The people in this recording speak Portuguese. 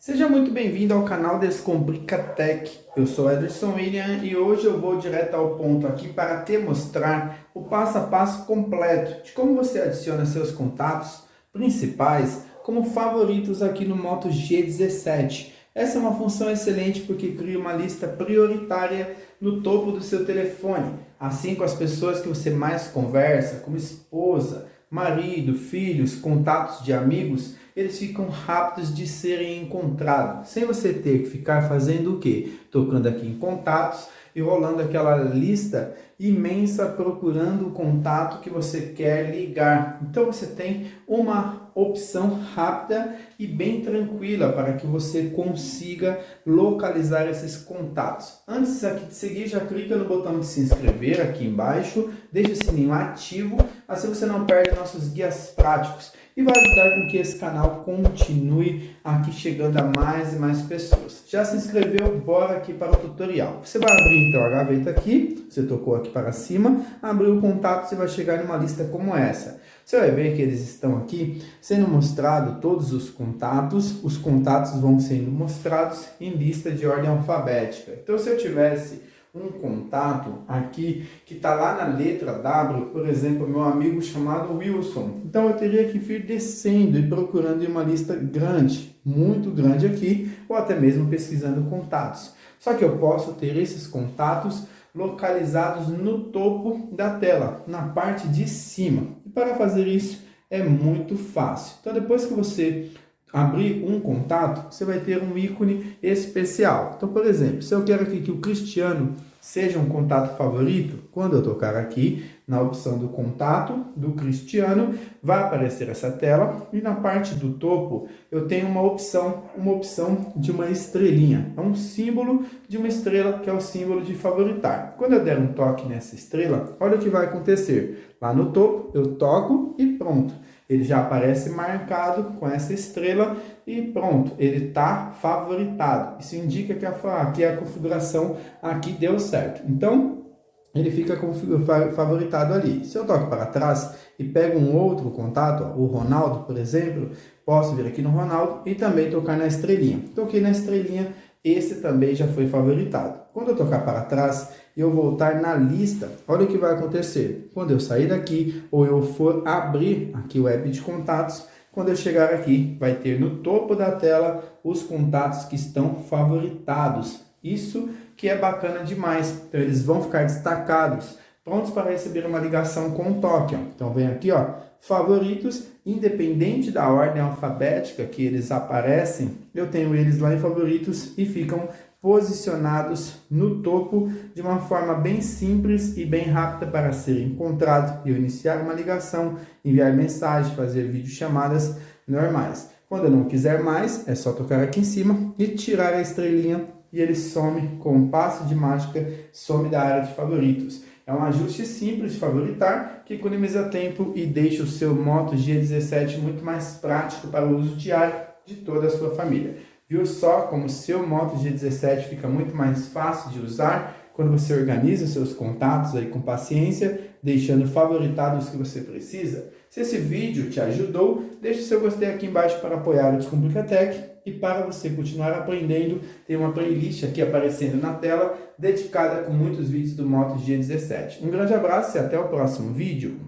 Seja muito bem-vindo ao canal Descomplica Tech. Eu sou Ederson William e hoje eu vou direto ao ponto aqui para te mostrar o passo a passo completo de como você adiciona seus contatos principais como favoritos aqui no Moto G17. Essa é uma função excelente porque cria uma lista prioritária no topo do seu telefone, assim com as pessoas que você mais conversa, como esposa, marido, filhos, contatos de amigos, eles ficam rápidos de serem encontrados, sem você ter que ficar fazendo o quê? Tocando aqui em contatos e rolando aquela lista imensa procurando o contato que você quer ligar. Então você tem uma opção rápida e bem tranquila para que você consiga localizar esses contatos. Antes aqui de seguir, já clica no botão de se inscrever aqui embaixo, deixa o sininho ativo, assim você não perde nossos guias práticos e vai ajudar com que esse canal continue aqui chegando a mais e mais pessoas. Já se inscreveu? Bora aqui para o tutorial. Você vai abrir então a gaveta aqui, você tocou aqui para cima, abriu o contato, você vai chegar numa lista como essa. Você vai ver que eles estão aqui sendo mostrados todos os contatos vão sendo mostrados em lista de ordem alfabética. Então se eu tivesse um contato aqui que está lá na letra W, por exemplo, meu amigo chamado Wilson. Então eu teria que vir descendo e procurando em uma lista grande, muito grande aqui, ou até mesmo pesquisando contatos. Só que eu posso ter esses contatos localizados no topo da tela, na parte de cima. E para fazer isso é muito fácil. Então depois que você abrir um contato, você vai ter um ícone especial. Então, por exemplo, se eu quero aqui que o Cristiano seja um contato favorito, quando eu tocar aqui na opção do contato do Cristiano, vai aparecer essa tela e na parte do topo eu tenho uma opção de uma estrelinha. É um símbolo de uma estrela que é o símbolo de favoritar. Quando eu der um toque nessa estrela, olha o que vai acontecer. Lá no topo eu toco e pronto. Ele já aparece marcado com essa estrela e pronto, ele está favoritado. Isso indica que a configuração aqui deu certo. Então, ele fica favoritado ali. Se eu toco para trás e pego um outro contato, o Ronaldo, por exemplo, posso vir aqui no Ronaldo e também tocar na estrelinha. Toquei na estrelinha, esse também já foi favoritado. Quando eu tocar para trás e eu voltar na lista, olha o que vai acontecer. Quando eu sair daqui ou eu for abrir aqui o app de contatos, quando eu chegar aqui, vai ter no topo da tela os contatos que estão favoritados. Isso que é bacana demais. Então eles vão ficar destacados, prontos para receber uma ligação com o toque. Ó. Então vem aqui, ó, favoritos, independente da ordem alfabética que eles aparecem, eu tenho eles lá em favoritos e ficam posicionados no topo de uma forma bem simples e bem rápida para ser encontrado e eu iniciar uma ligação, enviar mensagem, fazer videochamadas normais. Quando eu não quiser mais, é só tocar aqui em cima e tirar a estrelinha e ele some com um passo de mágica, some da área de favoritos. É um ajuste simples de favoritar que economiza tempo e deixa o seu Moto G17 muito mais prático para o uso diário de toda a sua família. Viu só como o seu Moto G17 fica muito mais fácil de usar quando você organiza seus contatos aí com paciência, deixando favoritados os que você precisa? Se esse vídeo te ajudou, deixe seu gostei aqui embaixo para apoiar o Descomplica Tech e para você continuar aprendendo, tem uma playlist aqui aparecendo na tela dedicada com muitos vídeos do Moto G17. Um grande abraço e até o próximo vídeo.